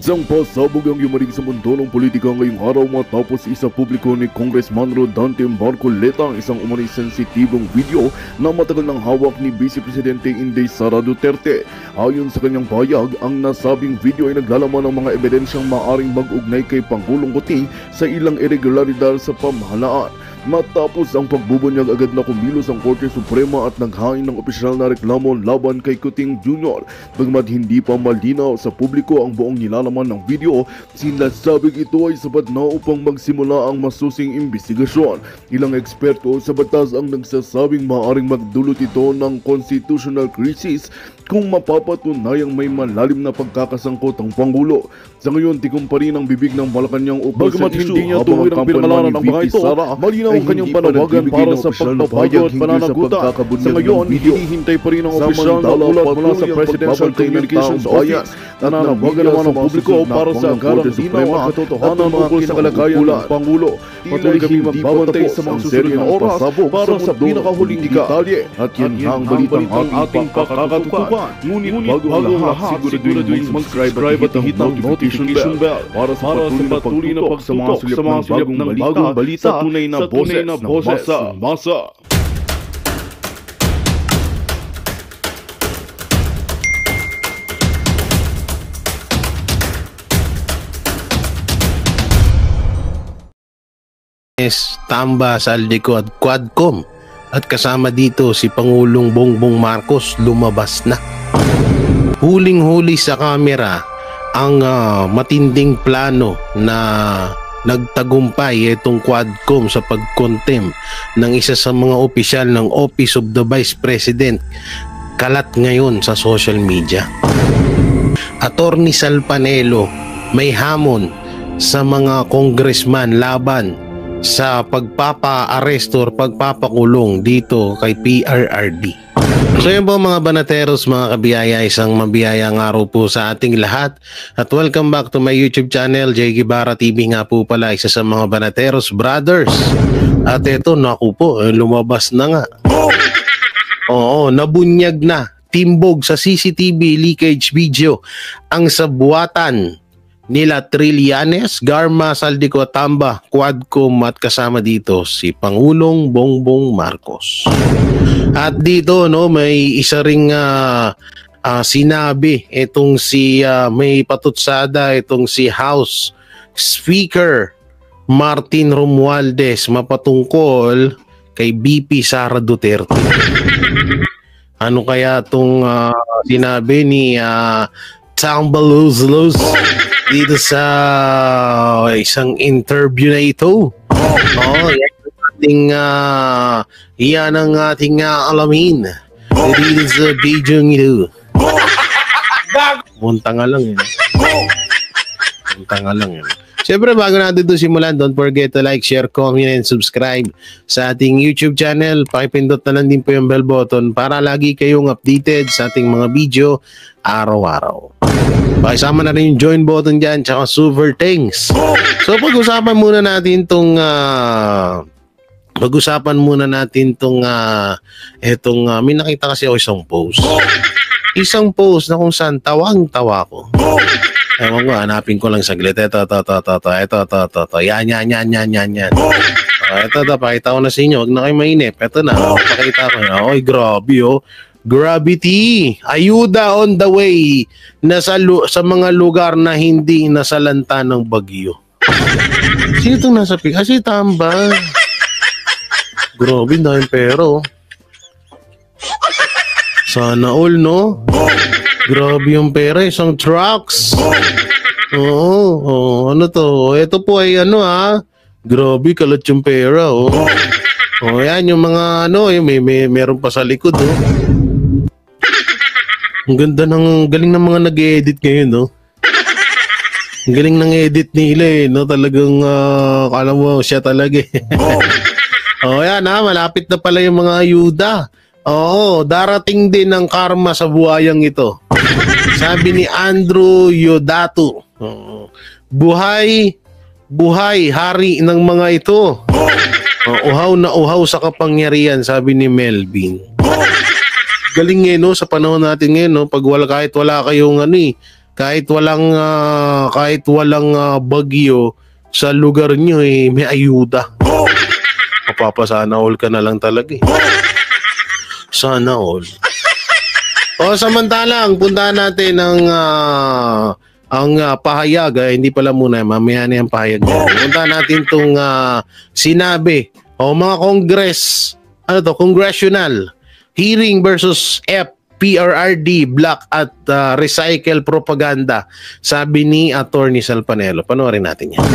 Isang pasabog ang yumanig sa mundo ng politika ngayong araw matapos isa publiko ni Congressman Rodante Marcoleta ang isang umano'y sensitibong video na matagal nang hawak ni Vice Presidente Inday Sara Duterte. Ayon sa kanyang pahayag, ang nasabing video ay naglalaman ng mga ebidensyang maaring mag-ugnay kay Pangulong Kuting sa ilang irregularidad sa pamahalaan. Matapos ang pagbubunyag, agad na kumilos ang Korte Suprema at naghain ng opisyal na reklamo laban kay Kuting Jr. Bagamat hindi pa malinaw sa publiko ang buong nilalaman ng video, sinasabing ito ay sapat na upang magsimula ang masusing imbestigasyon. Ilang eksperto sa batas ang nagsasabing maaaring magdulot ito ng constitutional crisis kung mapapatunayang may malalim na pagkakasangkot ang Pangulo. Sa ngayon, tikom pa rin ang bibig ng Malacanang upang sa issue. Hindi niya tuwid ang pinangalanan ng mga ito, malinaw ang kanyang panawagan para sa pagpapayo at pananagutan. Sa ngayon, hinihintay pa rin ang opisyal na ulat mula sa Presidential Communications Office. Nananawagan naman ang publiko para sa agarang linaw at katotohanan tungkol sa kalagayan ng Pangulo. Patuloy kami magbabantay sa mga susunod na oras para sa pinakahuling detalye. At yan ang balitang ating pakakatukan. Ngunit bago ang lahat, siguraduhin mag-subscribe at hit ang notification bell para sa patuloy na pagtutok sa mga sulap ng bagong balita sa tunay na boses ng masa. Tamba, Saldico at Quadcom, at kasama dito si Pangulong Bongbong Marcos lumabas na. Huling-huli sa kamera ang matinding plano na nagtagumpay itong Quadcom sa pagkontem ng isa sa mga opisyal ng Office of the Vice President. Kalat ngayon sa social media. Attorney Salpanelo may hamon sa mga congressman laban sa pagpapa-aresto o pagpapakulong dito kay PRRD. So yun po mga banateros, mga kabiyaya, isang mabiyayang araw po sa ating lahat at welcome back to my YouTube channel, Jay Guevara TV nga po pala, isa sa mga banateros brothers. At eto, naku po, lumabas na nga. Oo, nabunyag na, timbog sa CCTV leakage video ang sabuatan nila Trillanes, Garma, Saldico, Tamba, Quadcom at kasama dito si Pangulong Bongbong Marcos. At dito may isa ring sinabi itong si may patutsada itong si House Speaker Martin Romualdez mapatungkol kay BP Sara Duterte. Ano kaya itong sinabi ni Tambaluzluz dito sa isang interview na ito? Yan ang ating alamin dito sa video ito. Munta nga lang yun. Munta nga lang yun. Siyempre, bago natin ito simulan, don't forget to like, share, comment, and subscribe sa ating YouTube channel. Pakipindot na lang din po yung bell button para lagi kayong updated sa ating mga video araw-araw. Pakisama na rin yung join button dyan, tsaka super thanks. So, pag-usapan muna natin itong may nakita kasi ako isang post. Isang post na kung saan tawang-tawa ko. Ewan ko, hanapin ko lang saglit. Ito. Yan. Ito, pakita ko na sa inyo. Huwag na kayo mainip. Ito na, pakita ko na. Oy, grabe Gravity, ayuda on the way na sa mga lugar na hindi nasalanta ng bagyo. Sino itong nasa pic? Si Tamba. Grabe, dahil pero. Sana all, no? Grabe yung pera, isang trucks. Oo, ano to? Ito po ay grabe, kalat yung pera, yan yung mga meron pa sa likod, Ang galing ng mga nag-edit ngayon, Ang galing ng edit nila, Talagang, kala mo siya talaga, yan, malapit na pala yung mga ayuda. Oo, darating din ang karma sa buhayang ito. Sabi ni Andrew Yodato, buhay, hari ng mga ito. Uhaw na uhaw sa kapangyarihan, sabi ni Melvin. Galing sa panahon natin ngayon, pag kahit wala kayong kahit walang bagyo sa lugar nyo may ayuda. Mapapasana all ka na lang talaga eh. Sana all. O samantalang puntahan natin ang pahayag, hindi pala muna, mamaya na yung pahayag niya. Puntahan natin itong sinabi o mga congressional hearing versus PRRD block at recycle propaganda, sabi ni Attorney Sal Panelo. Panoorin natin yan.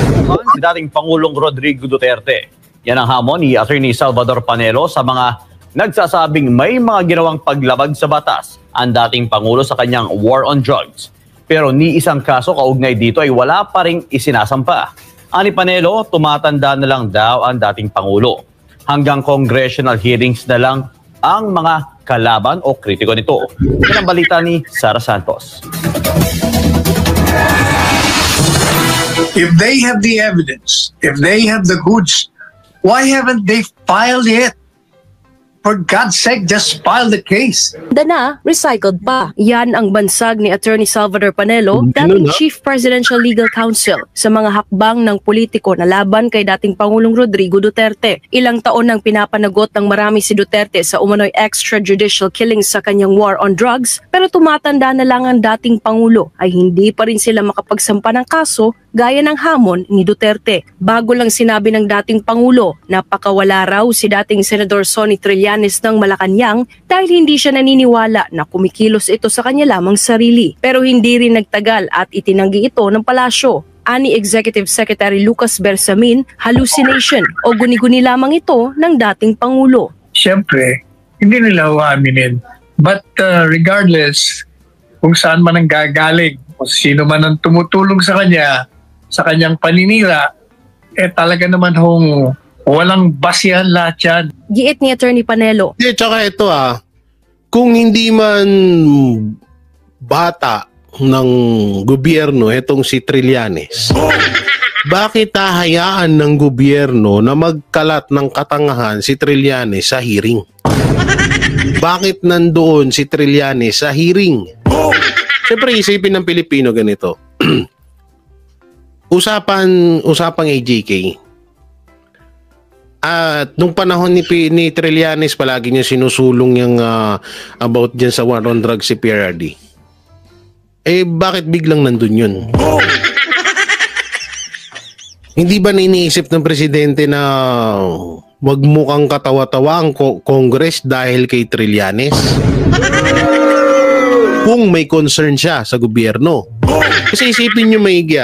Si dating Pangulong Rodrigo Duterte. Yan ang hamon ni Attorney Salvador Panelo sa mga nagsasabing may mga ginawang paglabag sa batas ang dating Pangulo sa kanyang war on drugs. Pero ni isang kaso kaugnay dito ay wala pa ring isinasampa. Ani Panelo, tumatanda na lang daw ang dating Pangulo. Hanggang congressional hearings na lang ang mga kalaban o kritiko nito. Yan ang balita ni Sara Santos. If they have the evidence, if they have the goods, why haven't they filed it? For God's sake, just file the case. Dana, recycled pa. Yan ang bansag ni Attorney Salvador Panelo, dating Chief Presidential Legal Counsel, sa mga hakbang ng politiko na laban kay dating Pangulong Rodrigo Duterte. Ilang taon nang pinapanagot ng marami si Duterte sa umano'y extrajudicial killings sa kanyang war on drugs, pero tumatanda na lang ang dating Pangulo ay hindi pa rin sila makapagsampa ng kaso gaya ng hamon ni Duterte. Bago lang sinabi ng dating Pangulo, napakawala raw si dating Senador Sonny Trillanes ng Malacanang dahil hindi siya naniniwala na kumikilos ito sa kanya lamang sarili. Pero hindi rin nagtagal at itinanggi ito ng palasyo. Ani Executive Secretary Lucas Bersamin, hallucination o guni-guni lamang ito ng dating Pangulo. Siyempre, hindi nila uaminin. But regardless, kung saan man ang gagaling, kung sino man ang tumutulong sa kanya, sa kanyang paninira, talaga naman walang basihan lahat yan. Giit ni Attorney Panelo. Tsaka ito kung hindi man bata ng gobyerno itong si Trillanes, bakit hahayaan ng gobyerno na magkalat ng katangahan si Trillanes sa hearing? Bakit nandoon si Trillanes sa hearing? Siyempre isipin ng Pilipino ganito. Usapang AJK. At nung panahon ni Trillanes, palagi niya sinusulong yung about dyan sa war on drugs si PRRD. Bakit biglang nandun yun? Hindi ba iniisip ng presidente na magmukhang katawa-tawa ang Congress dahil kay Trillanes? Kung may concern siya sa gobyerno. Kasi isipin nyo maigi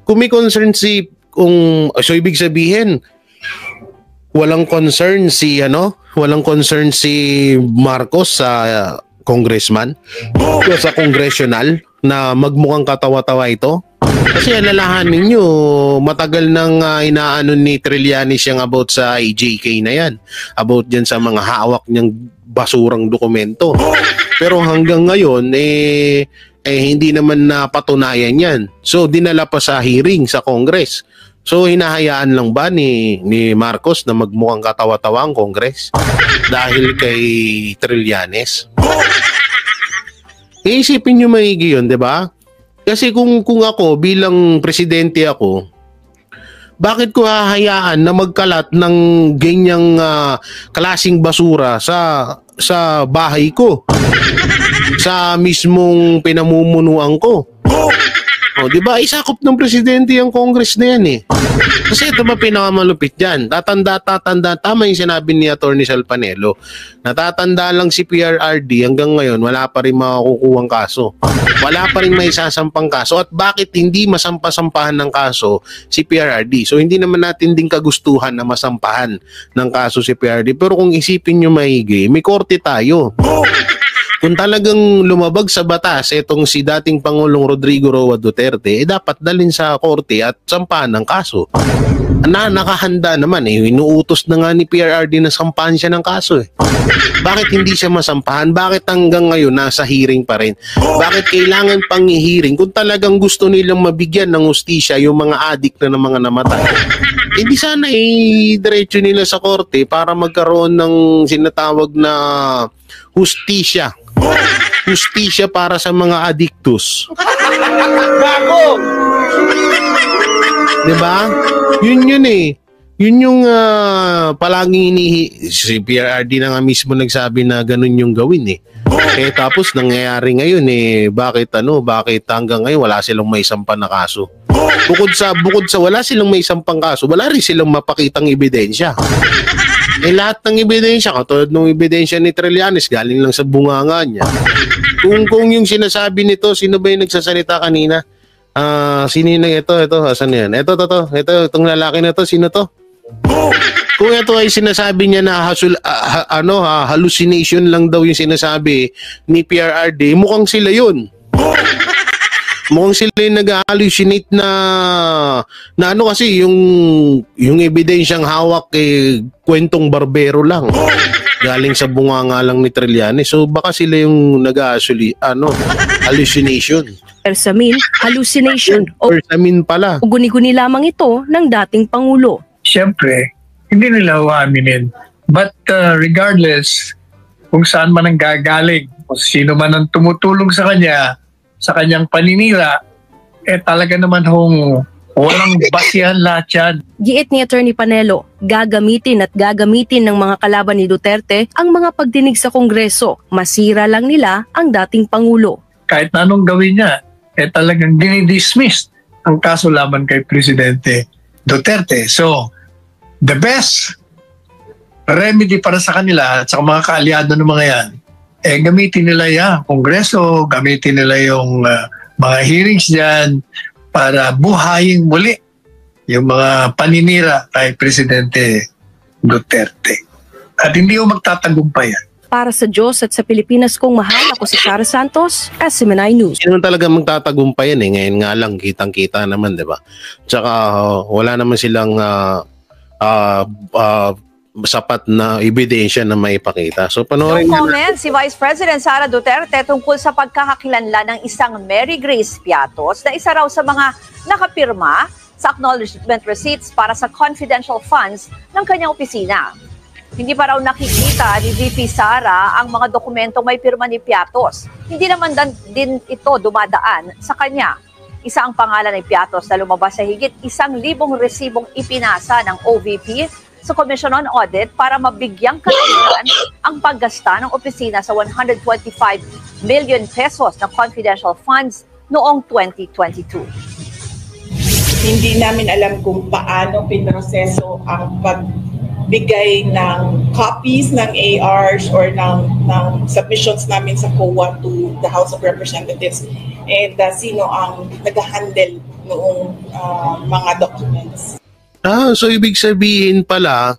kung may concern so ibig sabihin walang concern si Marcos sa congressman o sa congressional na magmukhang katawa-tawa ito. Kasi alalahanin nyo, matagal nang inaano ni Trillanes yung about sa AJK na yan. About dyan sa mga hawak niyang basurang dokumento. Pero hanggang ngayon, hindi naman napatunayan yan. So, dinala pa sa hearing sa Congress. So, hinahayaan lang ba ni Marcos na magmukhang katawa-tawa ang Congress? Dahil kay Trillanes? Isipin nyo maigi yun, di ba? Kasi kung ako, bilang presidente ako, bakit ko hahayaan na magkalat ng ganyang klaseng basura sa bahay ko? Sa mismong pinamumunuan ko. Di ba? Isakop ng presidente ang Congress na yan Kasi ito ba pinakamalupit dyan? Tatanda, tama yung sinabi ni Attorney Sal Panelo. Natatanda lang si PRRD hanggang ngayon, wala pa rin makukuhang kaso. Wala pa rin may sasampang kaso. At bakit hindi masampasampahan ng kaso si PRRD? So hindi naman natin din kagustuhan na masampahan ng kaso si PRRD. Pero kung isipin nyo maigi, may korte tayo. Kung talagang lumabag sa batas itong si dating Pangulong Rodrigo Roa Duterte, dapat dalhin sa korte at sampahan ng kaso. Nakahanda naman inuutos na nga ni PRRD na sampahan siya ng kaso Bakit hindi siya masampahan? Bakit hanggang ngayon nasa hearing pa rin? Bakit kailangan pang i-hearing kung talagang gusto nilang mabigyan ng hustisya yung mga adik na ng mga namatay? Hindi sana diretso nila sa korte para magkaroon ng sinatawag na hustisya hustisya para sa mga adiktus. Gago! Diba? Yun eh. Yun yung palaging si PRRD na nga mismo nagsabi na ganun yung gawin eh. Tapos nangyayari ngayon bakit hanggang ngayon wala silang may sampang na kaso. Bukod sa wala silang may sampang kaso, wala rin silang mapakitang ebidensya. Lahat ng ebidensya, katulad ng ebidensya ni Trillanes, galing lang sa bunganga niya. Kung yung sinasabi nito, sino ba yung nagsasalita kanina? Sino ito? Asan yan? Itong lalaki na to, sino to? Kung ito ay sinasabi niya na hallucination lang daw yung sinasabi ni PRRD, mukhang sila yun. Mukhang sila yung nag-hallucinate na kasi yung ebidensyang hawak kwentong barbero lang. Galing sa bunganga lang ni Trillanes. So baka sila yung hallucination. Persamin, hallucination o Persamin pala. guni-guni lamang ito ng dating Pangulo. Siyempre, hindi nila uaminin. But regardless, kung saan man ang gagaling, kung sino man ang tumutulong sa kanya, sa kanyang paninira, talaga naman walang basihan lahat yan. Giit ni Attorney Panelo, gagamitin ng mga kalaban ni Duterte ang mga pagdinig sa Kongreso. Masira lang nila ang dating Pangulo. Kahit na anong gawin niya, talagang dinidismiss ang kaso laban kay Presidente Duterte. So, the best remedy para sa kanila at sa mga kaalyado ng mga yan, gamitin nila yung Kongreso, gamitin nila yung mga hearings dyan para buhayin muli yung mga paninira kay Presidente Duterte. At hindi yung magtatagumpay yan. Para sa Diyos at sa Pilipinas kong mahal, ako si Sara Santos, SMNI News. Sino talaga magtatagumpay yan Ngayon nga lang, kitang-kita naman, di ba? Tsaka wala naman silang sapat na ebidensya na maipakita. So panoorin Yung comment si Vice President Sara Duterte tungkol sa pagkakakilanlan ng isang Mary Grace Piatos na isa raw sa mga nakapirma sa acknowledgement receipts para sa confidential funds ng kanyang opisina. Hindi pa raw nakikita ni VP Sara ang mga dokumentong may pirma ni Piatos. Hindi naman din ito dumadaan sa kanya. Isa ang pangalan ni Piatos na lumabas sa higit 1,000 resibong ipinasa ng OVP sa Commission on Audit para mabigyang katwiran ang paggasta ng opisina sa 125 million pesos na confidential funds noong 2022. Hindi namin alam kung paano pinroseso ang pagbigay ng copies ng ARs or ng submissions namin sa COA to the House of Representatives and sino ang nag-handle noong mga documents. So ibig sabihin pala,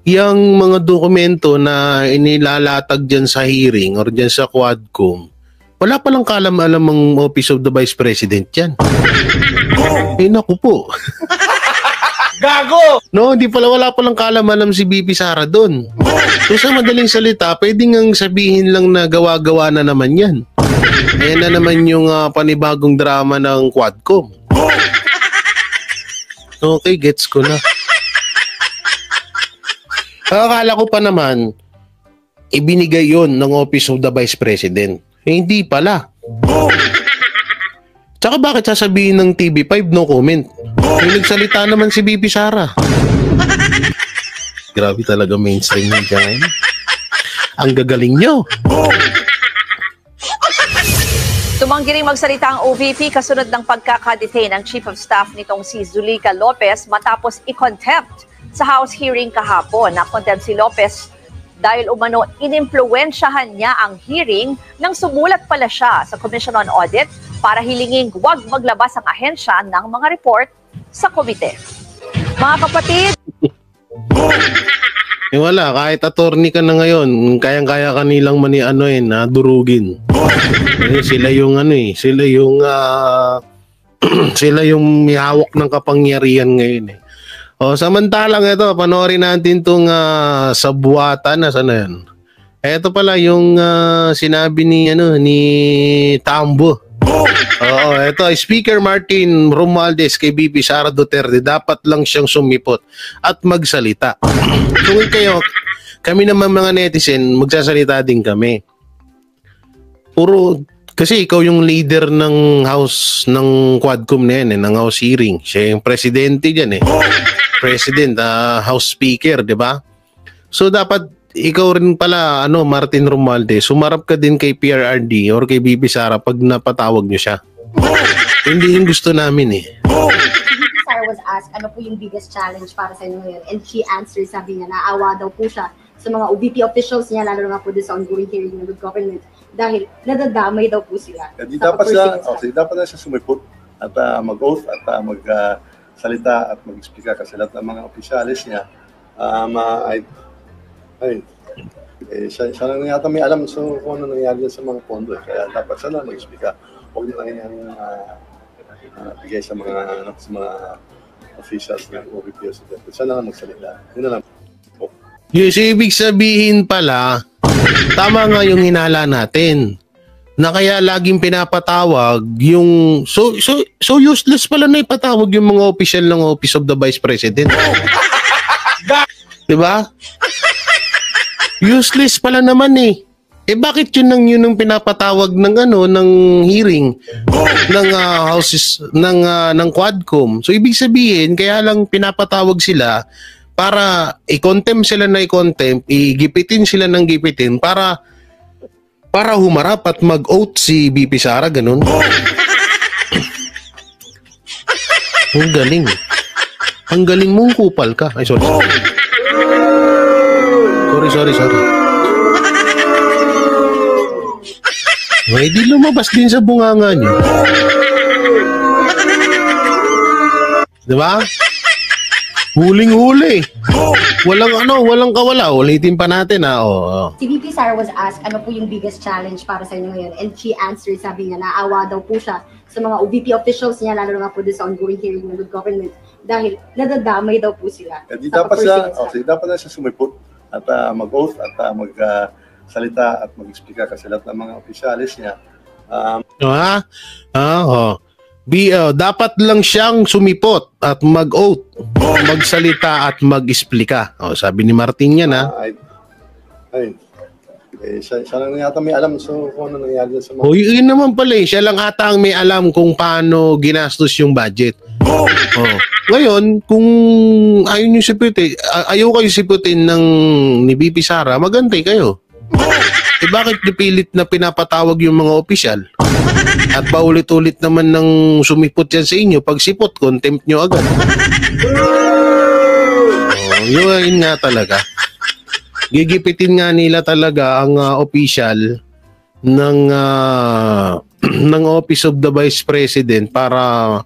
yung mga dokumento na inilalatag dyan sa hearing or dyan sa Quadcom, wala palang kalam-alam ang Office of the Vice President yan. Naku po. Gago! No, wala palang kalam-alam si BP Sara doon. So sa madaling salita, pwedeng ang sabihin lang na gawa-gawa na naman yan. Ayan na naman yung panibagong drama ng Quadcom. Okay, gets ko na. Akala ko pa naman, ibinigay yon ng Office of the Vice President. Hindi pala. Tsaka bakit sasabihin ng TV5 no comment? May nagsalita naman si BP Sara. Grabe talaga mainstream yun dyan. Ang gagaling nyo. Tumanggi ring magsalita ang OVP kasunod ng pagkakadetain ng Chief of Staff nitong si Zuleika Lopez matapos i-contempt sa House hearing kahapon. Na-contempt si Lopez dahil umano inimpluwensyahan niya ang hearing nang sumulat pala siya sa Commission on Audit para hilinging huwag maglabas ang ahensya ng mga report sa komite. Mga kapatid, wala, kahit attorney ka na ngayon, kayang-kaya kanilang durugin. Sila yung sila yung may hawak ng kapangyarihan ngayon samantalang ito, panoorin natin tong sabuatan na sana yan. Ito pala yung sinabi ni Tambo. Ito Speaker Martin Romualdez kay BP Sara Duterte, dapat lang siyang sumipot at magsalita. Kung kami naman mga netizen, magsasalita din kami. puro, kasi ikaw yung leader ng house, ng Quadcom na yan, ng house hearing. Siya yung presidente dyan President, house speaker, di ba? So dapat ikaw rin pala, Martin Romualdez, sumarap ka din kay PRRD or kay BP Sara pag napatawag nyo siya. Hindi yung gusto namin Sara was asked, ano po yung biggest challenge para sa inyo ngayon? And she answered, sabi niya, naawa daw po siya sa mga OVP officials niya, lalo na po sa ongoing hearing ng good government dahil nadadamay daw po sila. Dapat na siya sumipot at mag-oath at magsalita at mag-explica kasi lahat ng mga opisyalis niya siya lang yata may alam kung ano nangyari sa mga pondo. Kaya dapat siya lang mag-explica. Huwag na lang yan bigay sa mga officials ng OVP. Siya lang magsalita. Yun na lang. Yung ibig sabihin pala, tama nga yung hinala natin. Na kaya laging pinapatawag yung so useless pala na ipatawag yung mga opisyal ng Office of the Vice President. 'Di ba? Useless pala naman bakit yun ang pinapatawag ng ng hearing ng houses ng Quadcom. So ibig sabihin kaya lang pinapatawag sila para i-contempt sila na i-contempt, igipitin sila ng gipitin para humarap at mag-oath si BP Sara, ganun. Ang galing. Ang galing mong kupal ka. Ay, sorry. Sorry. May di lumabas din sa bunganga niyo. Diba? Huling-huli. Walang kawala. Ulitin pa natin Si VP Sara was asked, ano po yung biggest challenge para sa inyo ngayon? And she answered, sabi niya, naawa daw po siya sa mga OVP officials niya, lalo na po sa ongoing hearing ng good government dahil nadadamay daw po sila. Dapat na siya sumipot at mag-oath at magsalita at mag-explica kasi lahat ng mga opisyalis niya. Dapat lang siyang sumipot at mag-oath, magsalita at mag-explika. Sabi ni Martin yan siya lang yata may alam kung ano nangyari sa mga... Yun naman pala siya lang ata ang may alam kung paano ginastos yung budget. Ngayon, kung ayaw kayo siputin ni BP Sara, magantay kayo. Bakit pipilit na pinapatawag yung mga opisyal? At paulit-ulit naman ng sumipot yan sa inyo. Pag sipot, contempt nyo agad. Yun nga talaga. Gigipitin nga nila talaga ang opisyal ng Office of the Vice President para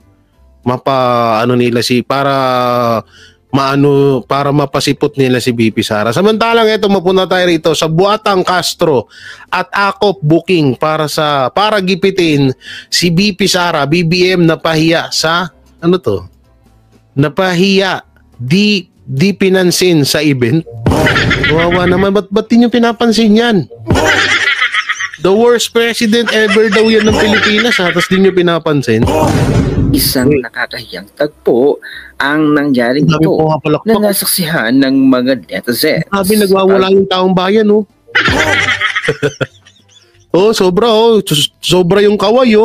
para mapasipot nila si BP Sara. Samantalang ito, mapunta tayo rito sa Buatang Castro at Akop Booking para gipitin si BP Sara, BBM napahiya sa di pinansin sa event. Kawawa naman, ba't din yung pinapansin yan? The worst president ever daw yan ng Pilipinas, tapos din yung pinapansin. Isang nakakahiyang tagpo ang nangyari dito na nasaksihan ng mga netizens. Sabi, nagwawala yung taong bayan, sobra yung kaway,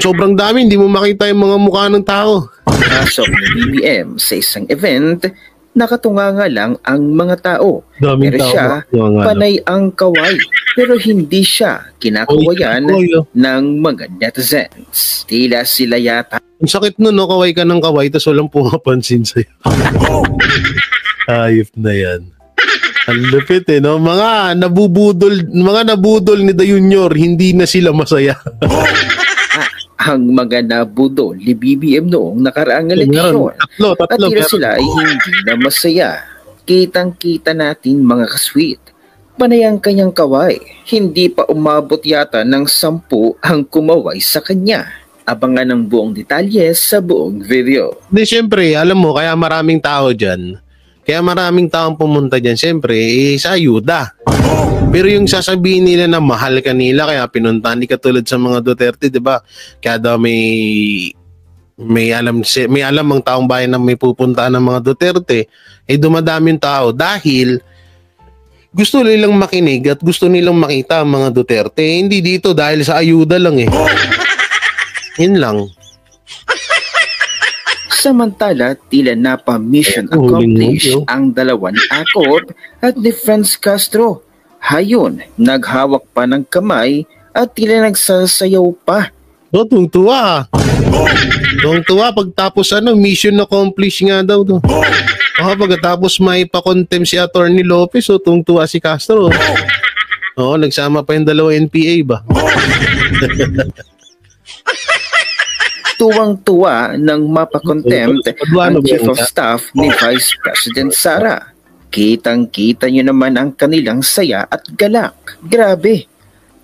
sobrang dami, hindi mo makita yung mga mukha ng tao. Pasok ni BBM sa isang event, nakatunga nga lang ang mga tao. Pero siya, panay ang kaway. Pero hindi siya kinakawayan ng mga netizens. Tila sila yata. Ang sakit nun, kaway ka ng kaway, tapos walang pumapansin sa'yo. Ayop na yan. Ang lupit Mga nabudol ni The Junior, hindi na sila masaya. Ang mga nabudol ni BBM noong nakaraang eleksyon. Tatlo, at tila sila ay hindi na masaya. Kitang-kita natin mga kasweet. Panay ang kanyang kaway. Hindi pa umabot yata ng 10 ang kumaway sa kanya. Abangan ang buong detalye sa buong video. Siyempre, alam mo, kaya maraming tao dyan. Kaya maraming taong pumunta dyan, siyempre, sa ayuda. Pero yung sasabihin nila na mahal ka nila, kaya pinuntahan, di katulad sa mga Duterte, di ba? Kaya daw may alam ang taong bayan na may pupuntahan ng mga Duterte, dumadami yung tao dahil gusto nilang makinig at gusto nilang makita ang mga Duterte. Hindi dito dahil sa ayuda lang eh. Yun lang. Samantala, tila mission accomplished ang dalawa ni Acop at ni Franz Castro. Hayon, naghawak pa ng kamay at tila nagsasayaw pa. Tuwang-tuwa. Tuwang-tuwa pagtapos mission accomplished nga daw. Pagkatapos may pa-contempt si Atty. Lopez, tuwang-tuwa si Castro. Nagsama pa yung dalawang NPA ba? Tuwang-tuwa nang mapakontempt ang Chief of Staff ni Vice President Sara. Kitang-kita nyo naman ang kanilang saya at galak. Grabe,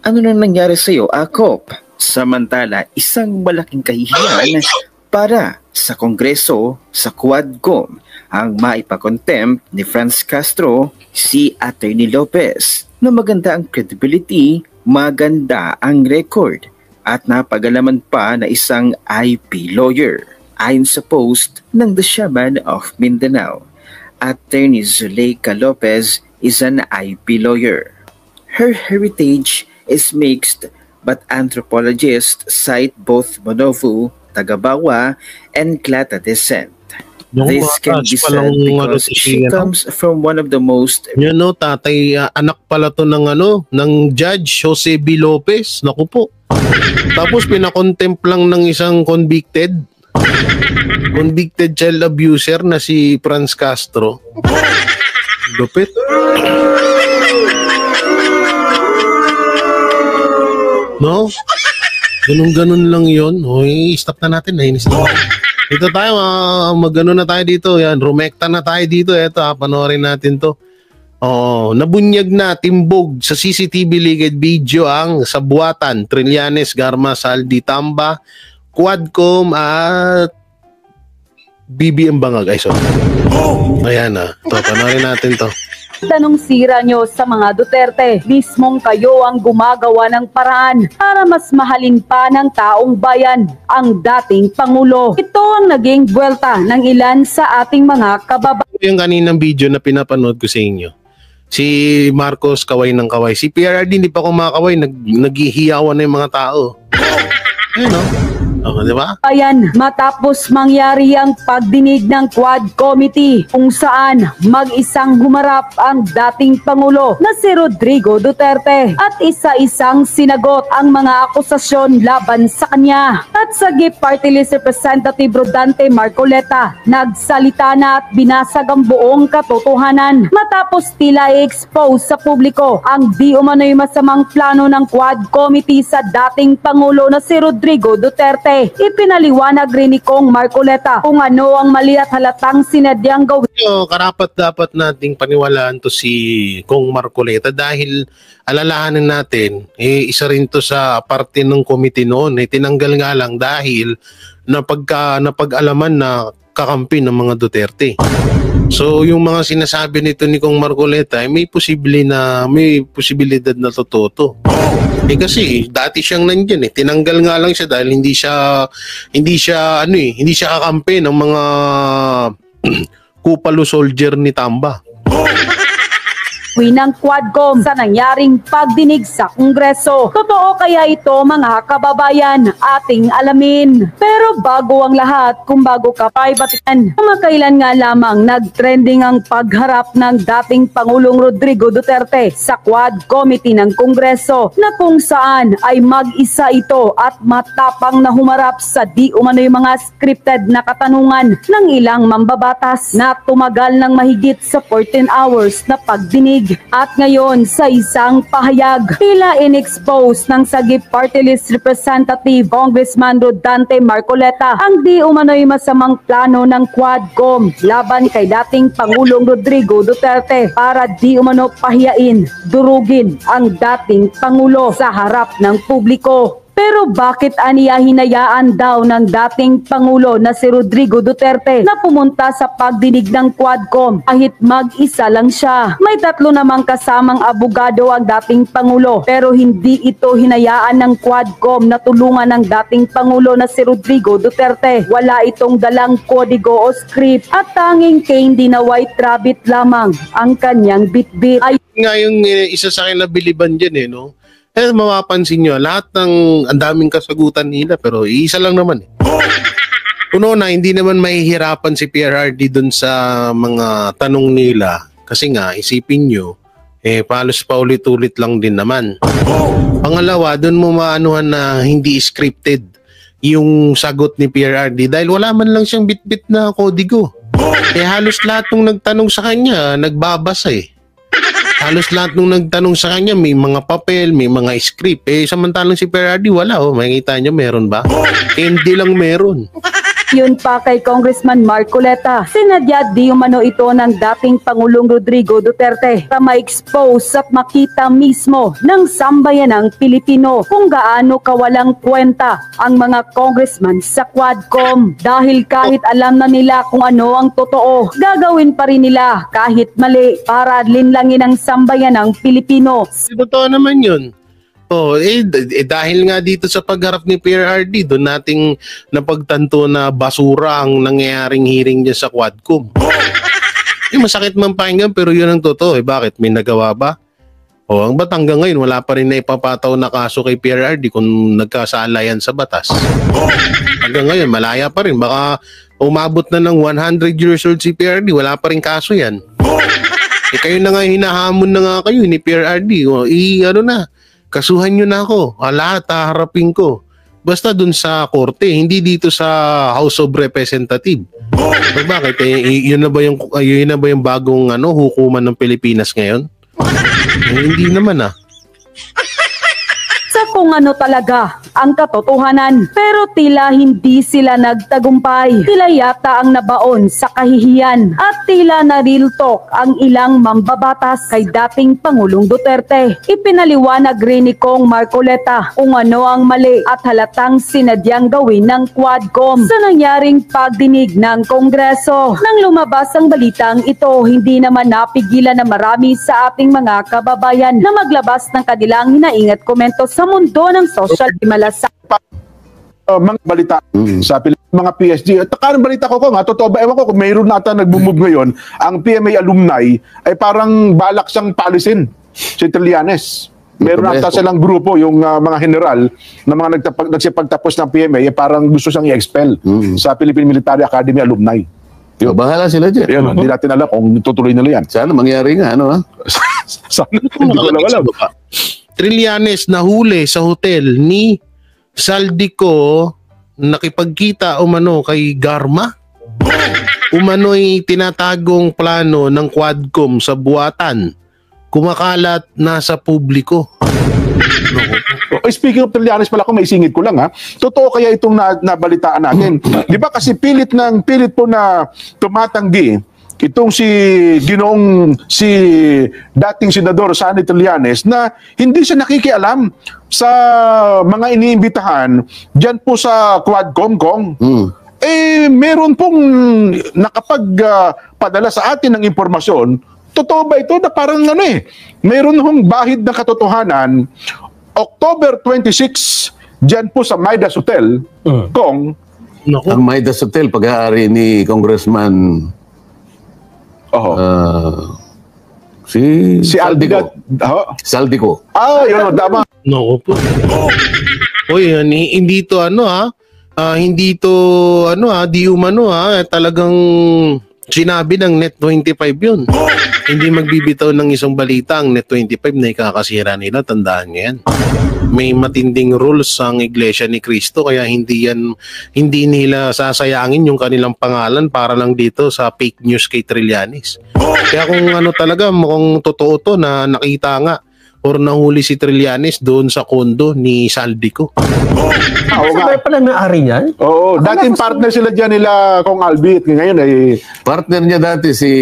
ano nang nangyari sa'yo, Acop? Samantala, isang malaking kahihiyan para sa Kongreso, sa Quadcom, ang maipakontempt ni Franz Castro, si Atty. Lopez, na maganda ang credibility, maganda ang record, at napagalaman pa na isang IP lawyer. Ayon sa post ng The Shaman of Mindanao, Attorney Zuleika Lopez is an IP lawyer. Her heritage is mixed, but anthropologists cite both Monovu, Tagabawa, and Klata descent. This can be said because she comes from one of the most... tatay, anak pala to ng Judge Jose B. Lopez. Naku po. Tapos pinakontempt lang ng isang convicted child abuser na si Franz Castro. Lupit. No? Ganun lang yun. Stop na natin. Nainis na. Dito tayo, magano na tayo dito. Yan, rumekta na tayo dito. Eto, panoorin natin to. Nabunyag na timbog sa CCTV leaked video ang Sabuatan, Trillanes, Garma, Saldi, Tamba, Quadcom at BBM Bangag. Ay, sorry. Ayan na. Panoorin natin to. Tanong sira nyo sa mga Duterte, mismong kayo ang gumagawa ng paraan para mas mahalin pa ng taong bayan ang dating Pangulo. Ito ang naging buwelta ng ilan sa ating mga kababayan. Yung kaninang video na pinapanood ko sa inyo, si Marcos kaway ng kaway. Si PRRD hindi pa kumakaway, naghihiyawan na yung mga tao. Ayun di ba? Ayan, matapos mangyari ang pagdinig ng Quad Committee kung saan mag-isang humarap ang dating Pangulo na si Rodrigo Duterte at isa-isang sinagot ang mga akusasyon laban sa kanya. At sa GIP Party List Representative Rodante Marcoleta, nagsalita na at binasag ang buong katotohanan matapos tila i-expose sa publiko ang di umano'y masamang plano ng Quad Committee sa dating Pangulo na si Rodrigo Duterte. Ipinaliwanag rin ni Kong Marcoleta kung ano ang mali at halatang sinadyang gawin. Karapat dapat nating paniwalaan to si Kong Marcoleta dahil alalahanin natin, isa rin to sa parte ng committee noon. Tinanggal nga lang dahil napag-alaman na kakampi ng mga Duterte. So yung mga sinasabi nito ni Kong Marcoleta may posibilidad na totoo to. Kasi dati siyang nandiyan tinanggal nga lang siya dahil hindi siya kakampi ng mga Kupalo soldier ni Tamba. ng Quadcom sa nangyaring pagdinig sa Kongreso. Totoo kaya ito mga kababayan ating alamin. Pero bago ang lahat, kung bago ka pa ibatikan, kamakailan nga lamang nagtrending ang pagharap ng dating Pangulong Rodrigo Duterte sa Quad Committee ng Kongreso na kung saan ay mag-isa ito at matapang na humarap sa di umano'y mga scripted na katanungan ng ilang mambabatas na tumagal ng mahigit sa 14 hours na pagdinig. At ngayon sa isang pahayag, tila in-expose ng Sagip Party List Representative Congressman Rodante Marcoleta ang di umano'y masamang plano ng Quadcom laban kay dating Pangulong Rodrigo Duterte para di umano pahiyain, durugin ang dating Pangulo sa harap ng publiko. Pero bakit aniya hinayaan daw ng dating Pangulo na si Rodrigo Duterte na pumunta sa pagdinig ng Quadcom kahit mag-isa lang siya? May 3 namang kasamang abogado ang dating Pangulo pero hindi ito hinayaan ng Quadcom na tulungan ng dating Pangulo na si Rodrigo Duterte. Wala itong dalang kodigo o script at tanging candy na white rabbit lamang ang kanyang bitbit. Nga yung isa sa akin na biliban dyan no? Mapapansin nyo, lahat ng ang daming kasagutan nila pero isa lang naman Uno na, hindi naman mahihirapan si PRRD dun sa mga tanong nila kasi nga, isipin nyo, palos paulit-ulit lang din naman. Pangalawa, dun mo maanuhan na hindi scripted yung sagot ni PRRD dahil wala man lang siyang bit-bit na kodigo. Halos lahat ng nagtanong sa kanya, nagbabasa Halos lahat nung nagtanong sa kanya, may mga papel, may mga script. Samantalang si PRRD, wala makikita niyo, meron ba? Hindi lang meron. Yun pa kay Congressman Marcoleta, sinadya di umano ito ng dating Pangulong Rodrigo Duterte para ma-expose at makita mismo ng sambayanang Pilipino kung gaano kawalang kwenta ang mga congressman sa Quadcom. Dahil kahit alam na nila kung ano ang totoo, gagawin pa rin nila kahit mali para linlangin ang sambayanang Pilipino. Totoo naman yun. Dahil nga dito sa pagharap ni PRRD, doon nating napagtanto na basura ang nangyayaring hearing niya sa Quadcom. Masakit man pakinggan pero yun ang totoo. Bakit? May nagawa ba? Ang ba't hanggang ngayon wala pa rin na ipapataw na kaso kay PRRD kung nagkasala yan sa batas. Hanggang ngayon malaya pa rin. Baka umabot na ng 100 years old si PRRD, wala pa rin kaso yan. Kayo na nga hinahamon na nga kayo ni PRRD. Kasuhan nyo na ako. Lahat haharapin ko. Basta dun sa korte, hindi dito sa House of Representatives. Bakit? Yun na ba yung bagong hukuman ng Pilipinas ngayon? Hindi naman Sa kung ano talaga ang katotohanan. Pero tila hindi sila nagtagumpay. Tila yata ang nabaon sa kahihiyan. At tila na real talk ang ilang mambabatas kay dating Pangulong Duterte. Ipinaliwanag rin ni Kong Marcoleta kung ano ang mali at halatang sinadyang gawin ng Quadcom sa nangyaring pagdinig ng Kongreso. Nang lumabas ang balitang ito, hindi naman napigilan na marami sa ating mga kababayan na maglabas ng kanilang hinaing at komento sa mundo ng social malasakit. Mga balita sa mga PSG. At karang balita ko totoo ba? Ewan ko kung mayroon nata nagmumove ngayon. Ang PMA alumni ay parang balak siyang palisin si Trillanes. Meron nata silang grupo, yung mga general na mga nagsipagtapos ng PMA ay parang gusto siyang i-expel sa Philippine Military Academy alumni. Bahala sila dyan. Yan, hindi natin alam kung tutuloy nila yan. Sana mangyari nga, Sana, hindi ko lang alam. Trillanes nahuli sa hotel ni Saldico, nakipagkita umano kay Garma. Umano'y tinatagong plano ng Quadcom sa buwatan. Kumakalat na sa publiko. Speaking of Trillanes pala, may singit ko lang Totoo kaya itong nabalitaan natin? Di ba kasi pilit po na tumatanggi itong si dating Senador Sonny Trillanes na hindi siya nakikialam sa mga iniimbitahan dyan po sa Quadcom, Kong. Meron pong nakapagpadala sa atin ng impormasyon. Totoo ba ito na parang meron hong bahid na katotohanan October 26 dyan po sa Midas Hotel, Kong. Ang Midas Hotel, pag-aari ni Congressman si Saldico. Saldico. Yun, tama. No po. Hindi to hindi to di umano talagang sinabi ng Net25 yun. Hindi magbibitaw ng isang balita ang Net25 na ikakasira nila, tandaan niyo yan. May matinding rules ang Iglesia ni Cristo kaya hindi nila sasayangin yung kanilang pangalan para lang dito sa fake news kay Trillanes. Kaya kung talaga mukhang totoo to na nakita nga or nahuli si Trillanes doon sa kondo ni Saldico. Sabay pala na-ari niyan? Oo, dating partner sila dyan nila Kong Albit. Ngayon ay partner niya dati si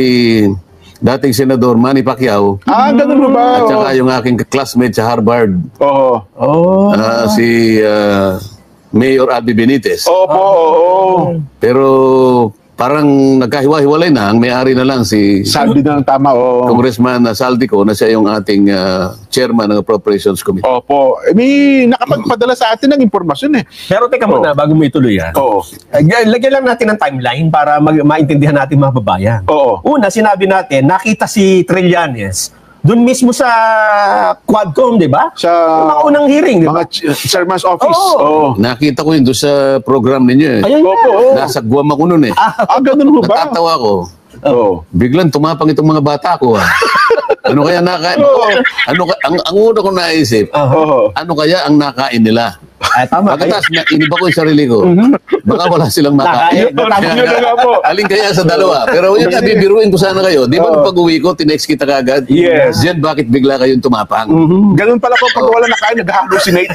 dating Senador Manny Pacquiao. Ganun ba? At saka yung aking classmate sa Harvard. Si Mayor Abby Benitez. Pero parang nagkahiwa-hiwalay na. Ang may-ari na lang si Saldi na ng tama. Congressman Saldico na siya yung ating chairman ng Appropriations Committee. May nakapagpadala sa atin ng impormasyon eh. Pero teka muna, bago mo ituloy lagyan lang natin ng timeline para maintindihan natin mga babayan. Una, sinabi natin, nakita si Trillanes doon mismo sa Quadcom, di ba? Sa mga unang hearing, di ba? Mga chairman's office. Nakita ko yun doon sa program ninyo. Nasa Guam ako noon eh. Ganun ba? Natatawa ko. Biglang tumapang itong mga bata ko. Ano kaya nakain? Ang una kong naisip, ano kaya ang nakain nila? Tama. Pagkatapos iniba ko yung sarili ko, baka wala silang makain. Alin kaya sa dalawa? Pero yun, bibiruin ko sana kayo. Di ba nung pag-uwi ko, tinext kita kagad? Yes. Diyan, bakit bigla kayong tumapang? Ganun pala po, pag wala nakain, nag-hallucinate.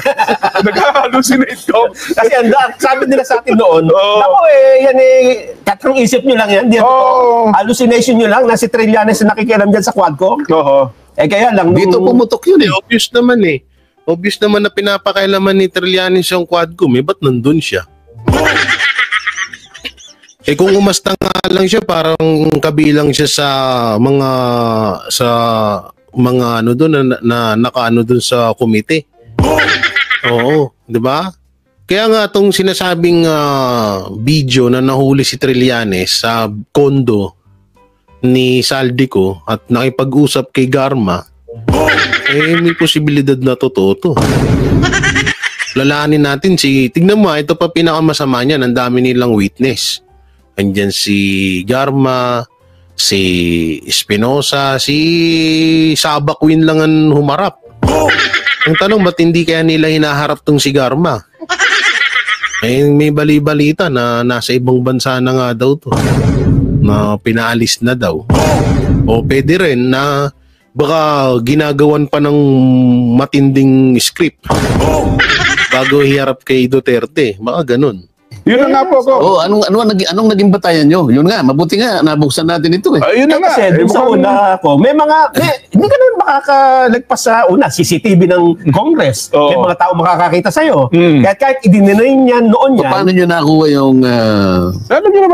Nag-hallucinate ko. Kasi sabi nila sa atin noon, ako yan katrong isip nyo lang yan. Hallucination nyo lang na si Trillanes na nakikialam dyan sa Quadcom. Kaya lang. Dito pumutok yun eh. Obvious naman eh. Obvious naman na pinapakailaman ni Trillanes yung Quadcom ba't nandun siya? Kung umasta nga lang siya, parang kabilang siya sa mga ano doon na nakaano doon sa komite. Oo, di ba? Kaya nga itong sinasabing video na nahuli si Trillanes sa kondo ni Saldico at nakipag-usap kay Garma, may posibilidad na totoo to. Lalaanin natin tignan mo, ito pa pinakamasama niyan, ang dami nilang witness. Andyan si Garma, si Espinosa, si Sabakwin lang ang humarap. Ang tanong, ba't hindi kaya nila hinaharap tong si Garma? May bali-balita na nasa ibang bansa na nga daw to, na pinaalis na daw. O pwede rin na baka ginagawan pa ng matinding script bago hiharap kay Duterte. Baka ganun. Yun na nga po ko. Anong naging batayan nyo? Yun nga, mabuti nga, nabuksan natin ito eh. Yun na nga. Kasi dun sa una ko, hindi ka naman makakalagpas sa una, CCTV ng Congress. May mga tao makakakita sa'yo. Kahit idininayin niyan noon yan. Paano nyo nakuha yung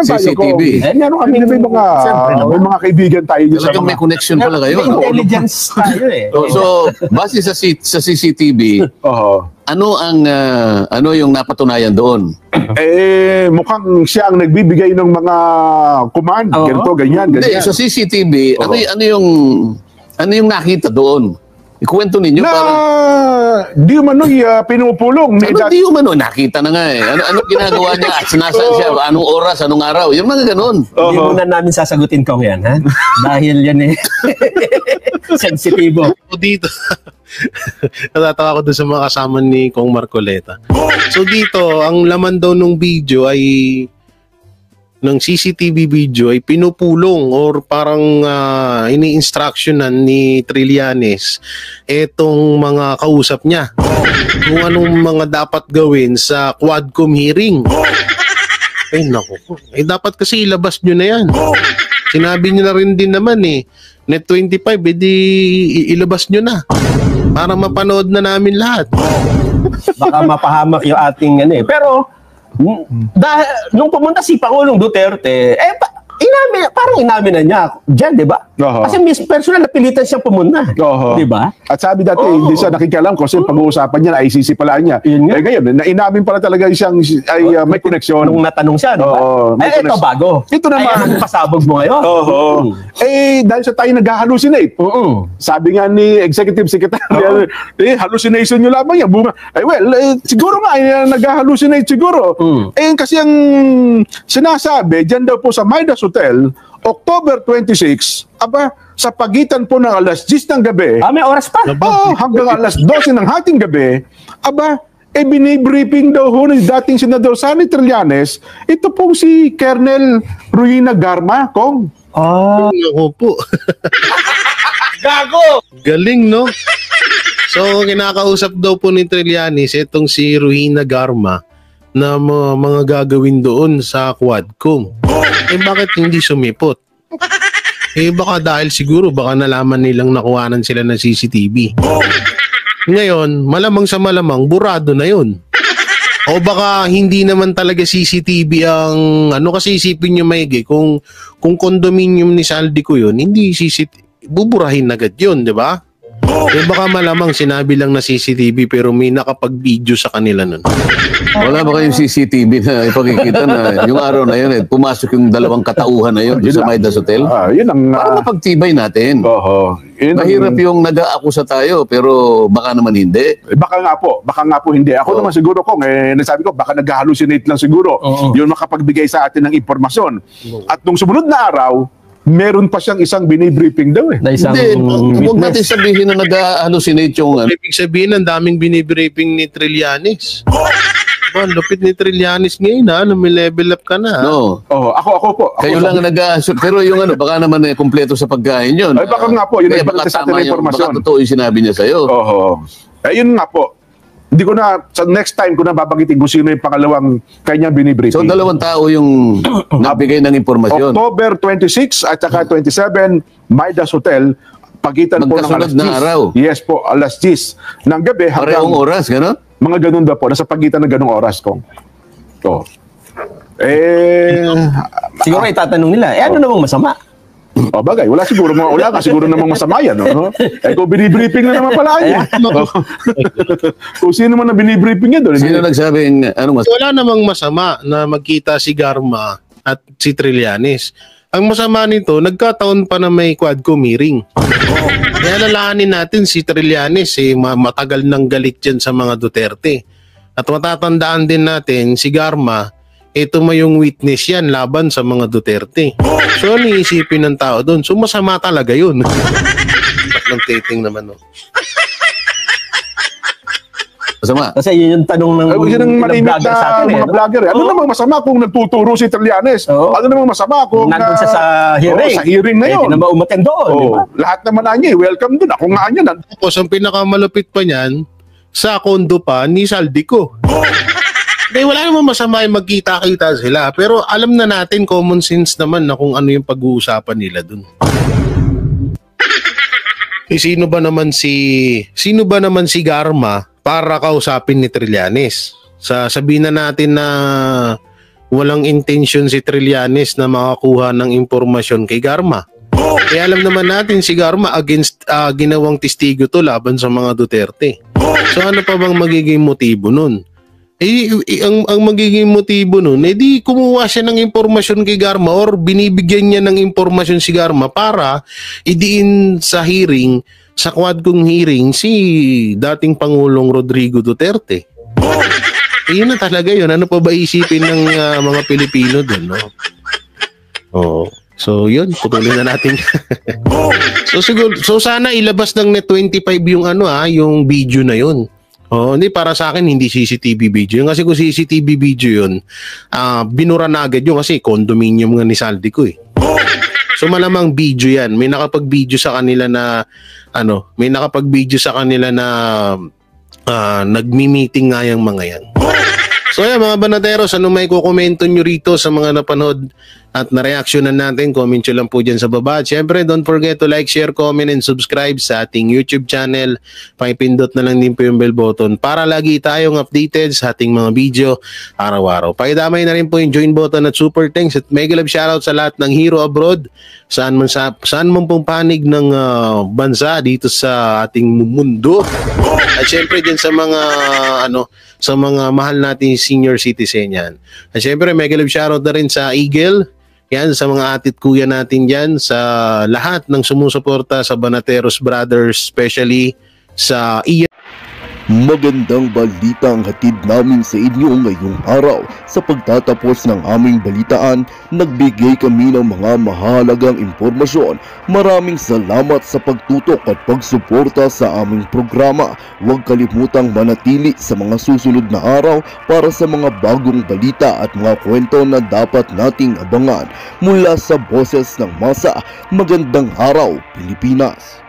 CCTV? Meron kami may mga kaibigan tayo. Talagang may connection pala kayo. May intelligence tayo eh. So, base sa CCTV, ano yung napatunayan doon? Mukhang siya ang nagbibigay ng mga command. Ganito, ganyan. Hindi, sa CCTV, ano yung nakita doon? Ikuwento ninyo di umano'y pinupulong. Di umano'y? Nakita na nga eh. Ano ginagawa niya? At nasaan siya? Anong oras? Anong araw? Yung mga ganun. Hindi muna namin sasagutin kong yan, ha? Dahil yan eh. Sensitibo. Dito. Natatawa ko doon sa mga kasama ni Kong Marcoleta. So dito, ang laman daw ng video ay ng CCTV video ay pinupulong or parang ini-instructionan ni Trillanes etong mga kausap niya kung anong mga dapat gawin sa Quadcom hearing. Naku. Dapat kasi ilabas nyo na yan. Sinabi nyo na rin din naman Net 25, ilabas nyo na para mapanood na namin lahat. Baka mapahamak yung ating Pero nung pumunta si Pangulong Duterte, parang inamin na niya dyan, di ba? Kasi personal napilitan siyang pumunta. Di ba? At sabi dati, hindi siya nakikialam kasi pag-uusapan niya na ICC pala niya. Ngayon, nainamin pala talaga siyang may koneksyon. Nung natanong siya, di ba? Ito bago. Ito naman. Pasabog mo ngayon. Dahil sa tayo nag-hallucinate. Sabi nga ni Executive Secretary, hallucination nyo lamang yan. Siguro nga, nag-hallucinate siguro. Kasi ang sinasabi, dyan daw po sa Midas Hotel, October 26, sa pagitan po ng alas 10 ng gabi, may oras pa? Hanggang alas 12 ng hating gabi, binibriefing daw ni dating Senador Sonny Trillanes, ito pong si Colonel Ruina Garma, Kong. Ako po. Gago! Galing, no? So, kinakausap daw po ni Trillanes itong si Ruina Garma na mga gagawin doon sa Quadcom. Bakit hindi sumipot? Baka dahil siguro, baka nalaman nilang nakuhanan sila ng CCTV. Ngayon, malamang sa malamang, burado na yun. O baka hindi naman talaga CCTV ang, kasi isipin nyo maigi, kung condominium ni Saldico yun, hindi CCTV, buburahin agad yun, di ba? Baka malamang sinabi lang na CCTV pero may nakapag-video sa kanila nun. Wala ba kayong CCTV na ipakikita na yung araw na yun, pumasok yung 2 katauhan na yun sa Midas Hotel? Yun ang, para mapagtibay natin. Mahirap yung nag-aakusa tayo pero baka naman hindi. Baka nga po hindi. Ako naman siguro nasabi ko, baka nag-hallucinate lang siguro yung makapagbigay sa atin ng impormasyon. At nung sumunod na araw, meron pa siyang isang binibriefing daw eh. Hindi, huwag natin sabihin na nag-hallucinate yung... Ibig sabihin, ang daming binibriefing ni Trillanes. Lupit ni Trillanes ngayon may level up ka na. No. Ako po. Kayo lang pero yung baka naman kumpleto sa pagkain yun. Ay, baka nga po, yun ay baka sa atin na impormasyon. Baka totoo yung sinabi niya sa'yo. Ayun nga po. Hindi ko na, sa next time ko na babagitin kung sino yung pangalawang kanyang binibriefing. So, 2 tao yung nabigay ng impormasyon. October 26 at saka 27, Midas Hotel, pagitan po ng alas 10. Na araw. Yes po, alas 10 ng gabi. Parehong oras, gano'n? Mga ganun ba po, nasa pagitan ng ganung oras ko. Siguro itatanong nila, ano namang masama? Bagay, wala ka siguro namang masama yan. Kung binibriefing na naman pala yan. Kung sino man na binibriefing yan doon. Sino nagsabing, Wala namang masama na magkita si Garma at si Trillanes. Ang masama nito, nagkataon pa na may Quadcom hearing. Kaya lalahanin natin si Trillanes, matagal nang galit yan sa mga Duterte. At matatandaan din natin, si Garma, ito may yung witness yan laban sa mga Duterte. So, ano iisipin ng tao doon? So, masama talaga yun. Tatlong dating naman, Masama. Kasi yun yung tanong ng vlogger sa atin. Mga vlogger. Ano namang masama kung nagtuturo si Trillanes? Ano namang masama kung... nandun siya sa hearing. Sa hearing na yun. Hindi na maumaten doon. Diba? Lahat naman na niya, welcome doon. Ako nga niya. Tapos, ang pinakamalupit pa niyan, sa kondo pa ni Saldico. Wala namang masama yung magkita-kita sila. Pero alam na natin, common sense naman na kung ano yung pag-uusapan nila dun. Sino ba naman si Garma para kausapin ni Trillanes? Sabihin na natin na walang intention si Trillanes na makakuha ng impormasyon kay Garma. Kaya alam naman natin si Garma against ginawang testigo to laban sa mga Duterte. So ano pa bang magiging motibo nun? Ang magiging motibo nun, di kumuha siya ng impormasyon kay Garma or binibigyan niya ng impormasyon si Garma para idiin sa hearing, sa Quadcom hearing, si dating Pangulong Rodrigo Duterte. Yun na talaga yun. Ano pa ba isipin ng mga Pilipino dun, no? So yun, patuloy na natin. So sana ilabas ng Net25 yung yung video na yun. Hindi, para sa akin hindi CCTV video yun. Kasi kung CCTV video yun, binura na agad yun kasi condominium nga ni Saldico eh. So malamang video yan. May nakapag-video sa kanila na nagmi-meeting nga yung mga yan. So yan mga banateros, ano may kukomento nyo rito sa mga napanood at na-reactionan natin? Comment nyo lang po dyan sa baba. At syempre, don't forget to like, share, comment, and subscribe sa ating YouTube channel. Pakipindot na lang din po yung bell button para lagi tayong updated sa ating mga video araw-araw. Pakidamay na rin po yung join button at super thanks at mega love shoutout sa lahat ng hero abroad. Saan man pong panig ng bansa dito sa ating mundo. At syempre dyan sa mga mahal natin senior citizen yan. At syempre mega love shoutout na rin sa Eagle. Yan, sa mga atit kuya natin dyan, sa lahat ng sumusuporta sa Banateros Brothers, especially sa Ian. Magandang balitang hatid namin sa inyo ngayong araw. Sa pagtatapos ng aming balitaan, nagbigay kami ng mga mahalagang impormasyon. Maraming salamat sa pagtutok at pagsuporta sa aming programa. Huwag kalimutang manatili sa mga susunod na araw para sa mga bagong balita at mga kwento na dapat nating abangan. Mula sa boses ng masa, magandang araw Pilipinas!